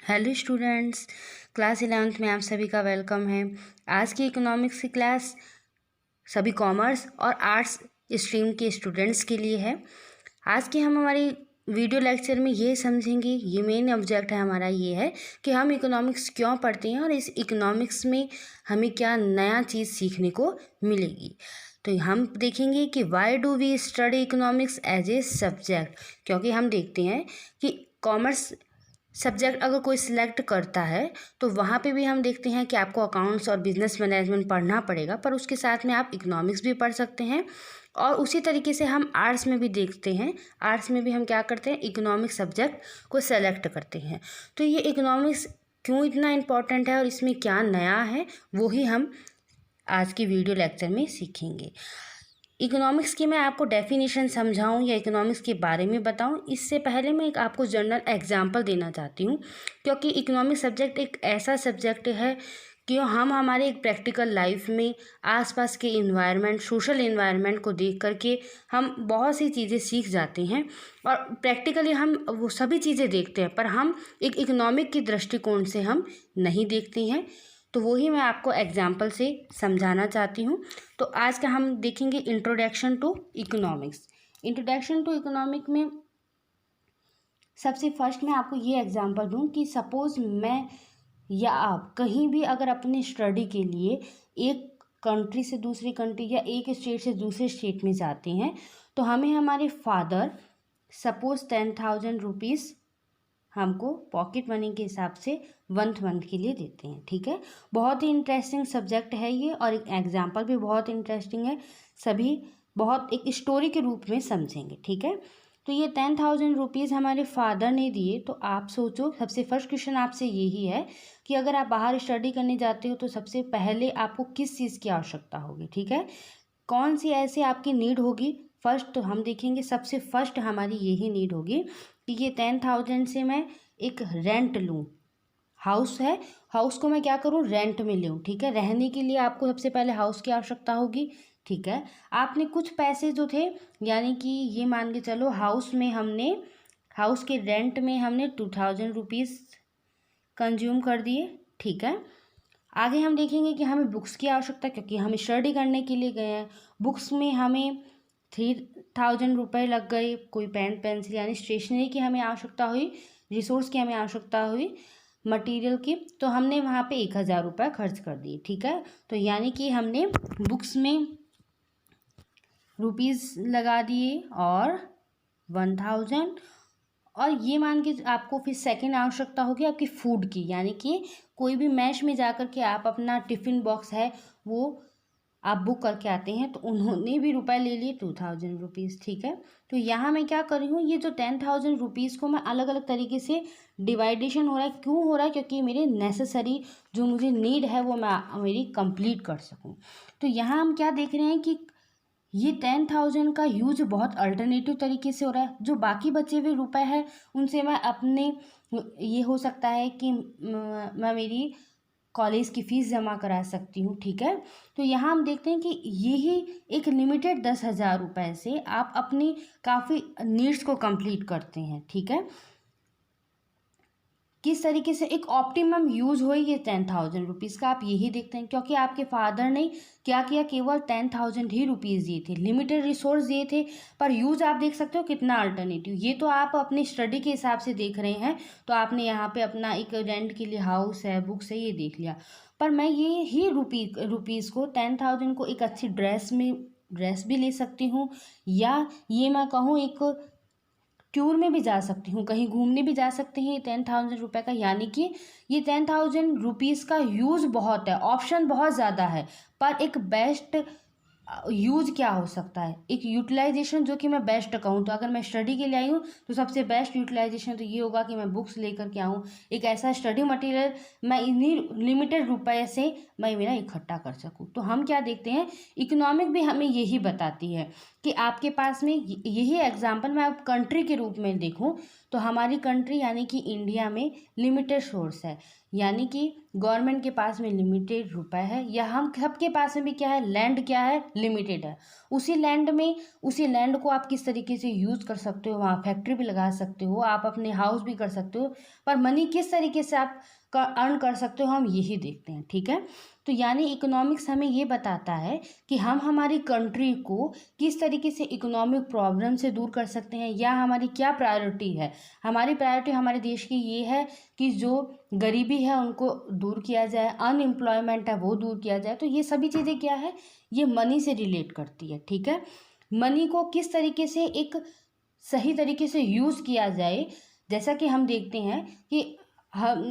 Hello students, class 11th में आप सभी का वेलकम है। आज की इकोनॉमिक्स की क्लास सभी कॉमर्स और आर्ट्स स्ट्रीम के स्टूडेंट्स के लिए है। आज की हम हमारी वीडियो लेक्चर में ये समझेंगे, ये मेन ऑब्जेक्ट है हमारा ये है कि हम इकोनॉमिक्स क्यों पढ़ते हैं और इस इकोनॉमिक्स में हमें क्या नया चीज़ सीखने को मिलेगी। तो हम देखेंगे कि why do we study economics as a subject, क्योंकि हम देखते हैं कि कॉमर्स सब्जेक्ट अगर कोई सिलेक्ट करता है तो वहाँ पे भी हम देखते हैं कि आपको अकाउंट्स और बिजनेस मैनेजमेंट पढ़ना पड़ेगा, पर उसके साथ में आप इकोनॉमिक्स भी पढ़ सकते हैं। और उसी तरीके से हम आर्ट्स में भी देखते हैं, आर्ट्स में भी हम क्या करते हैं, इकोनॉमिक्स सब्जेक्ट को सेलेक्ट करते हैं। तो ये इकोनॉमिक्स क्यों इतना इम्पोर्टेंट है और इसमें क्या नया है, वो ही हम आज की वीडियो लेक्चर में सीखेंगे। इकोनॉमिक्स की मैं आपको डेफिनेशन समझाऊं या इकोनॉमिक्स के बारे में बताऊं, इससे पहले मैं एक आपको जनरल एग्जांपल देना चाहती हूं, क्योंकि इकोनॉमिक्स सब्जेक्ट एक ऐसा सब्जेक्ट है कि हम हमारे एक प्रैक्टिकल लाइफ में आसपास के इन्वायरमेंट, सोशल इन्वायरमेंट को देख करके हम बहुत सी चीज़ें सीख जाते हैं और प्रैक्टिकली हम वो सभी चीज़ें देखते हैं, पर हम एक इकोनॉमिक की दृष्टिकोण से हम नहीं देखते हैं। तो वही मैं आपको एग्जाम्पल से समझाना चाहती हूँ। तो आज का हम देखेंगे introduction to economics. Introduction to economic में सबसे फर्स्ट मैं आपको ये एग्जांपल दूँ कि सपोज़ मैं या आप कहीं भी अगर अपने स्टडी के लिए एक कंट्री से दूसरी कंट्री या एक स्टेट से दूसरे स्टेट में जाते हैं, तो हमें हमारे फादर सपोज़ 10,000 रुपीज़ हमको पॉकेट मनी के हिसाब से मंथ के लिए देते हैं। ठीक है, बहुत ही इंटरेस्टिंग सब्जेक्ट है ये और एक एग्जाम्पल भी बहुत इंटरेस्टिंग है, सभी बहुत एक स्टोरी के रूप में समझेंगे। ठीक है, तो ये 10,000 रुपीज़ हमारे फादर ने दिए। तो आप सोचो, सबसे फर्स्ट क्वेश्चन आपसे यही है कि अगर आप बाहर स्टडी करने जाते हो तो सबसे पहले आपको किस चीज़ की आवश्यकता होगी। ठीक है, कौन सी ऐसी आपकी नीड होगी। फर्स्ट तो हम देखेंगे, सबसे फर्स्ट हमारी यही नीड होगी कि ये 10,000 से मैं एक रेंट लूँ। हाउस है, हाउस को मैं क्या करूँ, रेंट में लूँ। ठीक है, रहने के लिए आपको सबसे पहले हाउस की आवश्यकता होगी। ठीक है, आपने कुछ पैसे जो थे, यानी कि ये मान के चलो हाउस में हमने, हाउस के रेंट में हमने 2,000 रुपीज़ कंज्यूम कर दिए। ठीक है, आगे हम देखेंगे कि हमें बुक्स की आवश्यकता, क्योंकि हम स्टडी करने के लिए गए हैं। बुक्स में हमें 3,000 रुपये लग गए। कोई पेन पेंसिल यानी स्टेशनरी की हमें आवश्यकता हुई, रिसोर्स की हमें आवश्यकता हुई, मटेरियल की, तो हमने वहाँ पे 1,000 रुपये खर्च कर दिए। ठीक है, तो यानी कि हमने बुक्स में रुपीज़ लगा दिए और 1,000। और ये मान के आपको फिर सेकंड आवश्यकता होगी आपकी फूड की, यानी कि कोई भी मैश में जा कर के आप अपना टिफ़िन बॉक्स है वो आप बुक करके आते हैं, तो उन्होंने भी रुपए ले लिए 2,000 रुपीज़। ठीक है, तो यहाँ मैं क्या कर रही हूँ, ये जो 10,000 रुपीज़ को मैं अलग अलग तरीके से डिवाइडेशन हो रहा है। क्यों हो रहा है, क्योंकि मेरे नेसेसरी जो मुझे नीड है वो मैं मेरी कंप्लीट कर सकूँ। तो यहाँ हम क्या देख रहे हैं कि ये 10,000 का यूज बहुत अल्टरनेटिव तरीके से हो रहा है। जो बाकी बचे हुए रुपए हैं उनसे मैं अपने, ये हो सकता है कि मैं मेरी कॉलेज की फ़ीस जमा करा सकती हूँ। ठीक है, तो यहाँ हम देखते हैं कि यही एक लिमिटेड 10,000 रुपये से आप अपनी काफ़ी नीड्स को कंप्लीट करते हैं। ठीक है, किस तरीके से एक ऑप्टिमम यूज़ हो ये 10,000 रुपीज़ का, आप यही देखते हैं। क्योंकि आपके फादर ने क्या किया, केवल 10,000 ही रुपीज़ दिए थे, लिमिटेड रिसोर्स दिए थे, पर यूज़ आप देख सकते हो कितना अल्टरनेटिव। ये तो आप अपनी स्टडी के हिसाब से देख रहे हैं, तो आपने यहाँ पे अपना एक रेंट के लिए हाउस है, बुक्स है, ये देख लिया। पर मैं ये ही रुपीज़ को 10,000 को एक अच्छी ड्रेस भी ले सकती हूँ, या ये मैं कहूँ एक टूर में भी जा सकती हूँ, कहीं घूमने भी जा सकते हैं 10,000 रुपये का। यानी कि ये 10,000 रुपीज़ का यूज़ बहुत है, ऑप्शन बहुत ज़्यादा है, पर एक बेस्ट यूज क्या हो सकता है, एक यूटिलाइजेशन जो कि मैं बेस्ट कहूँ। तो अगर मैं स्टडी के लिए आई हूँ तो सबसे बेस्ट यूटिलाइजेशन तो ये होगा कि मैं बुक्स लेकर के आऊँ, एक ऐसा स्टडी मटेरियल मैं इन्हीं लिमिटेड रुपए से मैं मेरा इकट्ठा कर सकूँ। तो हम क्या देखते हैं, इकोनॉमिक भी हमें यही बताती है कि आपके पास में यही एग्जाम्पल मैं अब कंट्री के रूप में देखूँ तो हमारी कंट्री यानी कि इंडिया में लिमिटेड सोर्स है। यानी कि गवर्नमेंट के पास में लिमिटेड रुपए है, या हम सबके पास में भी क्या है, लैंड क्या है, लिमिटेड है। उसी लैंड को आप किस तरीके से यूज़ कर सकते हो, वहाँ फैक्ट्री भी लगा सकते हो, आप अपने हाउस भी कर सकते हो, पर मनी किस तरीके से आप अर्न कर सकते हो, हम यही देखते हैं। ठीक है, तो यानी इकोनॉमिक्स हमें ये बताता है कि हम हमारी कंट्री को किस तरीके से इकोनॉमिक प्रॉब्लम से दूर कर सकते हैं, या हमारी क्या प्रायोरिटी है। हमारी प्रायोरिटी हमारे देश की ये है कि जो गरीबी है उनको दूर किया जाए, अनएम्प्लॉयमेंट है वो दूर किया जाए। तो ये सभी चीज़ें क्या है, ये मनी से रिलेट करती है। ठीक है, मनी को किस तरीके से एक सही तरीके से यूज़ किया जाए, जैसा कि हम देखते हैं कि हम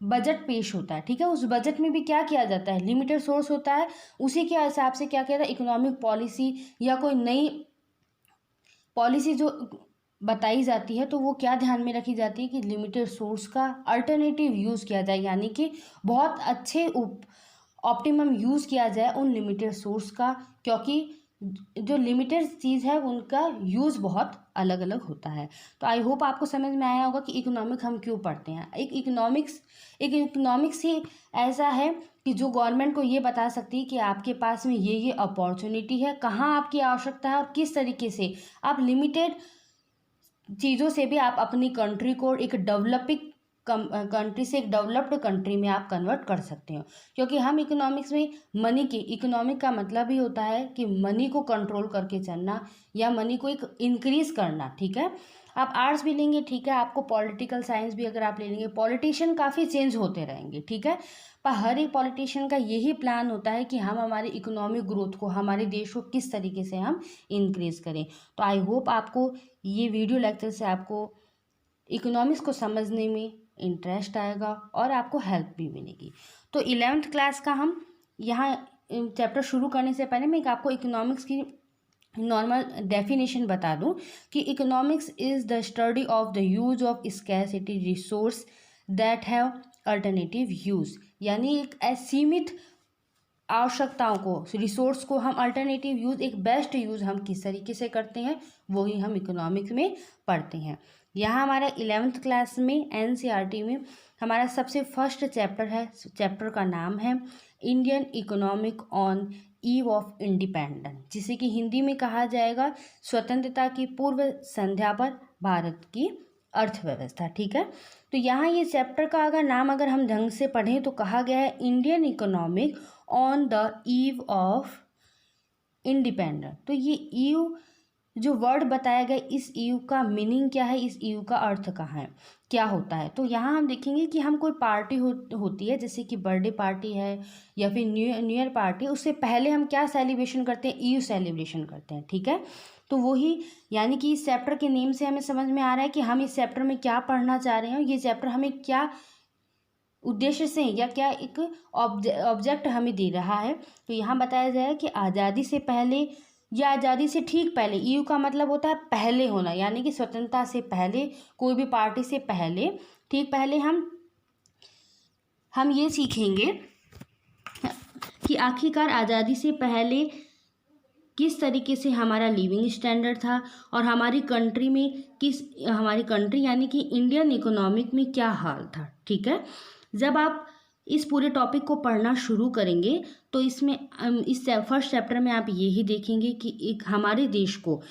बजट पेश होता है। ठीक है, उस बजट में भी क्या किया जाता है, लिमिटेड सोर्स होता है, उसी के हिसाब से क्या किया जाता है, इकोनॉमिक पॉलिसी या कोई नई पॉलिसी जो बताई जाती है, तो वो क्या ध्यान में रखी जाती है कि लिमिटेड सोर्स का अल्टरनेटिव यूज़ किया जाए, यानी कि बहुत अच्छे ऑप्टिमम यूज़ किया जाए उन लिमिटेड सोर्स का, क्योंकि जो लिमिटेड चीज़ है उनका यूज़ बहुत अलग अलग होता है। तो आई होप आपको समझ में आया होगा कि इकोनॉमिक हम क्यों पढ़ते हैं। एक इकोनॉमिक्स ही ऐसा है कि जो गवर्नमेंट को ये बता सकती है कि आपके पास में ये अपॉर्चुनिटी है, कहाँ आपकी आवश्यकता है, और किस तरीके से आप लिमिटेड चीज़ों से भी आप अपनी कंट्री को एक डेवलपिंग कंट्री से एक डेवलप्ड कंट्री में आप कन्वर्ट कर सकते हो। क्योंकि हम इकोनॉमिक्स में इकोनॉमिक का मतलब ही होता है कि मनी को कंट्रोल करके चलना, या मनी को एक इंक्रीज करना। ठीक है, आप आर्ट्स भी लेंगे, ठीक है, आपको पॉलिटिकल साइंस भी अगर आप ले लेंगे, पॉलिटिशियन काफ़ी चेंज होते रहेंगे। ठीक है, पर हर एक पॉलिटिशियन का यही प्लान होता है कि हम हमारे इकोनॉमिक ग्रोथ को, हमारे देश को किस तरीके से हम इंक्रीज करें। तो आई होप आपको ये वीडियो लेक्चर से आपको इकोनॉमिक्स को समझने में इंटरेस्ट आएगा और आपको हेल्प भी मिलेगी। तो 11th क्लास का हम यहाँ चैप्टर शुरू करने से पहले मैं आपको इकोनॉमिक्स की नॉर्मल डेफिनेशन बता दूं कि economics is the study of the use of scarcity resource that have alternative use, यानी एक असीमित आवश्यकताओं को, रिसोर्स को हम अल्टरनेटिव यूज़, एक बेस्ट यूज़ हम किस तरीके से करते हैं, वही हम इकोनॉमिक्स में पढ़ते हैं। यहाँ हमारा 11th क्लास में NCERT में हमारा सबसे फर्स्ट चैप्टर है, चैप्टर का नाम है Indian economic on eve of independence, जिसे कि हिंदी में कहा जाएगा स्वतंत्रता की पूर्व संध्या पर भारत की अर्थव्यवस्था। ठीक है, तो यहाँ ये चैप्टर का अगर हम ढंग से पढ़ें तो कहा गया है Indian economic on the eve of independence. तो ये ईव जो वर्ड बताया गया, इस ईव का मीनिंग क्या है, इस ईव का अर्थ कहाँ है, क्या होता है। तो यहाँ हम देखेंगे कि हम कोई पार्टी होती है, जैसे कि बर्थडे पार्टी है या फिर न्यू ईयर पार्टी, उससे पहले हम क्या सेलिब्रेशन करते हैं, ईव सेलिब्रेशन करते हैं। ठीक है, तो वही, यानी कि इस चैप्टर के नेम से हमें समझ में आ रहा है कि हम इस चैप्टर में क्या पढ़ना चाह रहे हैं, ये चैप्टर हमें क्या उद्देश्य से या क्या एक ऑब्जेक्ट हमें दे रहा है। तो यहाँ बताया जाए कि आज़ादी से पहले या आज़ादी से ठीक पहले, ईव का मतलब होता है पहले होना, यानी कि स्वतंत्रता से पहले, कोई भी पार्टी से पहले, ठीक पहले हम ये सीखेंगे कि आखिरकार आज़ादी से पहले किस तरीके से हमारा लिविंग स्टैंडर्ड था, और हमारी कंट्री यानी कि इंडियन इकोनॉमिक में क्या हाल था। ठीक है, जब आप इस पूरे टॉपिक को पढ़ना शुरू करेंगे तो इसमें इस फर्स्ट चैप्टर में आप यही देखेंगे कि एक हमारे देश को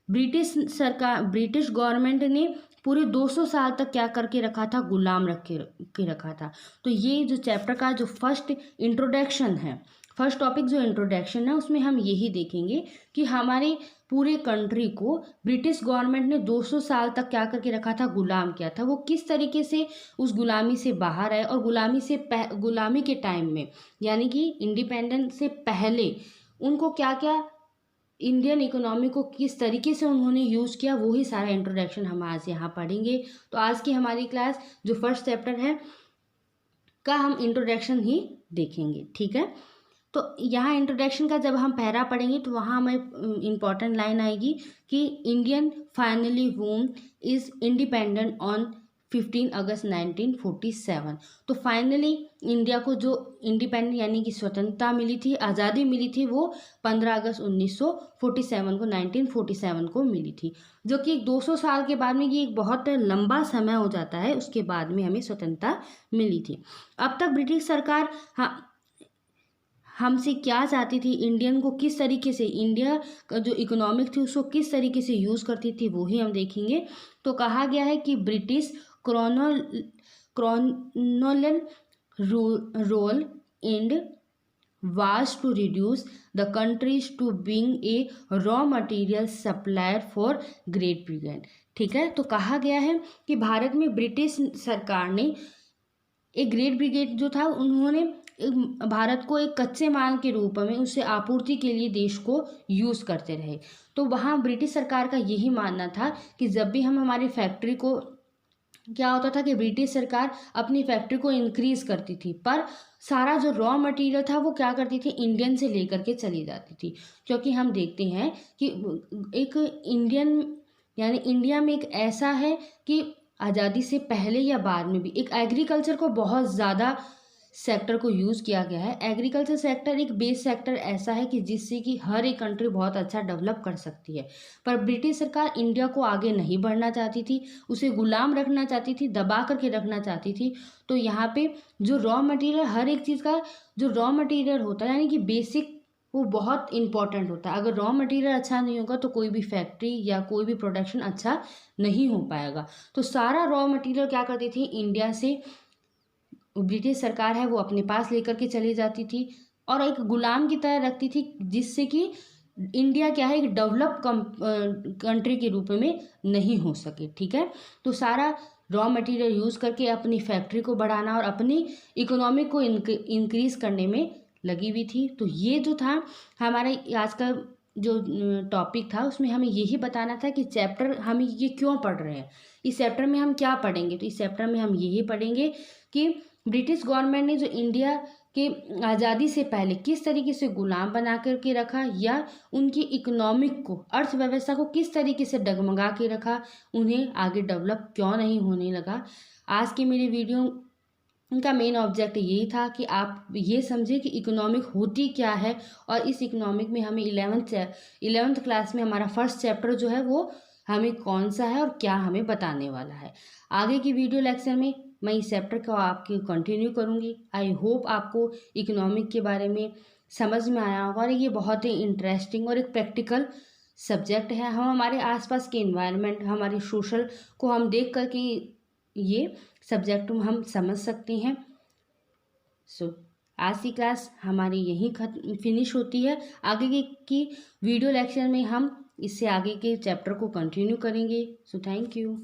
ब्रिटिश गवर्नमेंट ने पूरे 200 साल तक क्या करके रखा था, गुलाम के रखा था। तो ये जो चैप्टर का जो फर्स्ट इंट्रोडक्शन है, फर्स्ट टॉपिक जो इंट्रोडक्शन है, उसमें हम यही देखेंगे कि हमारे पूरे कंट्री को ब्रिटिश गवर्नमेंट ने 200 साल तक क्या करके रखा था, गुलाम किया था। वो किस तरीके से उस गुलामी से बाहर आए, और गुलामी के टाइम में, यानी कि इंडिपेंडेंस से पहले उनको क्या क्या, इंडियन इकोनॉमी को किस तरीके से उन्होंने यूज़ किया, वही सारा इंट्रोडक्शन हम आज यहाँ पढ़ेंगे। तो आज की हमारी क्लास जो फर्स्ट चैप्टर है का हम इंट्रोडक्शन ही देखेंगे। ठीक है, तो यहाँ इंट्रोडक्शन का जब हम पहरा पढ़ेंगे तो वहाँ हमें इम्पॉर्टेंट लाइन आएगी कि Indian finally woman is independent on 15 August 1947। तो फाइनली इंडिया को जो इंडिपेंडेंट यानी कि स्वतंत्रता मिली थी, आज़ादी मिली थी, वो 15 अगस्त 1947 को 1947 को मिली थी, जो कि 200 साल के बाद में ये एक बहुत लंबा समय हो जाता है। उसके बाद में हमें स्वतंत्रता मिली थी। अब तक ब्रिटिश सरकार हमसे क्या चाहती थी, इंडियन को किस तरीके से, इंडिया का जो इकोनॉमिक थी उसको किस तरीके से यूज़ करती थी, वो ही हम देखेंगे। तो कहा गया है कि British colonial role and was to reduce the countries to being a raw material supplier for Great Britain। ठीक है, तो कहा गया है कि भारत में ब्रिटिश सरकार ने एक ग्रेट ब्रिगेड जो था, उन्होंने भारत को एक कच्चे माल के रूप में उससे आपूर्ति के लिए देश को यूज़ करते रहे। तो वहाँ ब्रिटिश सरकार का यही मानना था कि जब भी हम हमारी फैक्ट्री को, क्या होता था कि ब्रिटिश सरकार अपनी फैक्ट्री को इंक्रीज़ करती थी, पर सारा जो रॉ मटेरियल था वो क्या करती थी, इंडियन से लेकर के चली जाती थी। क्योंकि हम देखते हैं कि एक इंडियन यानी इंडिया में एक ऐसा है कि आज़ादी से पहले या बाद में भी एक एग्रीकल्चर को बहुत ज़्यादा सेक्टर को यूज़ किया गया है। एग्रीकल्चर सेक्टर एक बेस सेक्टर ऐसा है कि जिससे कि हर एक कंट्री बहुत अच्छा डेवलप कर सकती है। पर ब्रिटिश सरकार इंडिया को आगे नहीं बढ़ना चाहती थी, उसे गुलाम रखना चाहती थी, दबा करके रखना चाहती थी। तो यहाँ पे जो रॉ मटेरियल, हर एक चीज़ का जो रॉ मटेरियल होता है यानी कि बेसिक, वो बहुत इंपॉर्टेंट होता है। अगर रॉ मटेरियल अच्छा नहीं होगा तो कोई भी फैक्ट्री या कोई भी प्रोडक्शन अच्छा नहीं हो पाएगा। तो सारा रॉ मटेरियल क्या करती थी, इंडिया से ब्रिटिश सरकार है वो अपने पास लेकर के चली जाती थी और एक गुलाम की तरह रखती थी, जिससे कि इंडिया क्या है, एक डेवलप कंट्री के रूप में नहीं हो सके। ठीक है, तो सारा रॉ मटेरियल यूज़ करके अपनी फैक्ट्री को बढ़ाना और अपनी इकोनॉमी को इंक्रीज़ करने में लगी हुई थी। तो ये जो था हमारा आज का जो टॉपिक था, उसमें हमें यही बताना था कि चैप्टर हम ये क्यों पढ़ रहे हैं, इस चैप्टर में हम क्या पढ़ेंगे। तो इस चैप्टर में हम यही पढ़ेंगे कि ब्रिटिश गवर्नमेंट ने जो इंडिया के आज़ादी से पहले किस तरीके से गुलाम बना करके रखा, या उनकी इकोनॉमिक को, अर्थव्यवस्था को किस तरीके से डगमगा के रखा, उन्हें आगे डेवलप क्यों नहीं होने लगा। आज की मेरी वीडियो का मेन ऑब्जेक्ट यही था कि आप ये समझे कि इकोनॉमिक होती क्या है, और इस इकोनॉमिक में हमें 11th क्लास में हमारा फर्स्ट चैप्टर जो है वो हमें कौन सा है और क्या हमें बताने वाला है। आगे की वीडियो लेक्चर में मैं इस चैप्टर को आपकी कंटिन्यू करूँगी। आई होप आपको इकोनॉमिक के बारे में समझ में आया होगा, और ये बहुत ही इंटरेस्टिंग और एक प्रैक्टिकल सब्जेक्ट है। हम हमारे आसपास के इन्वायरमेंट, हमारे सोशल को हम देख कर के ये सब्जेक्ट हम समझ सकते हैं। आज की क्लास हमारी यहीं फिनिश होती है। आगे की वीडियो लेक्चर में हम इससे आगे के चैप्टर को कंटिन्यू करेंगे। Thank you.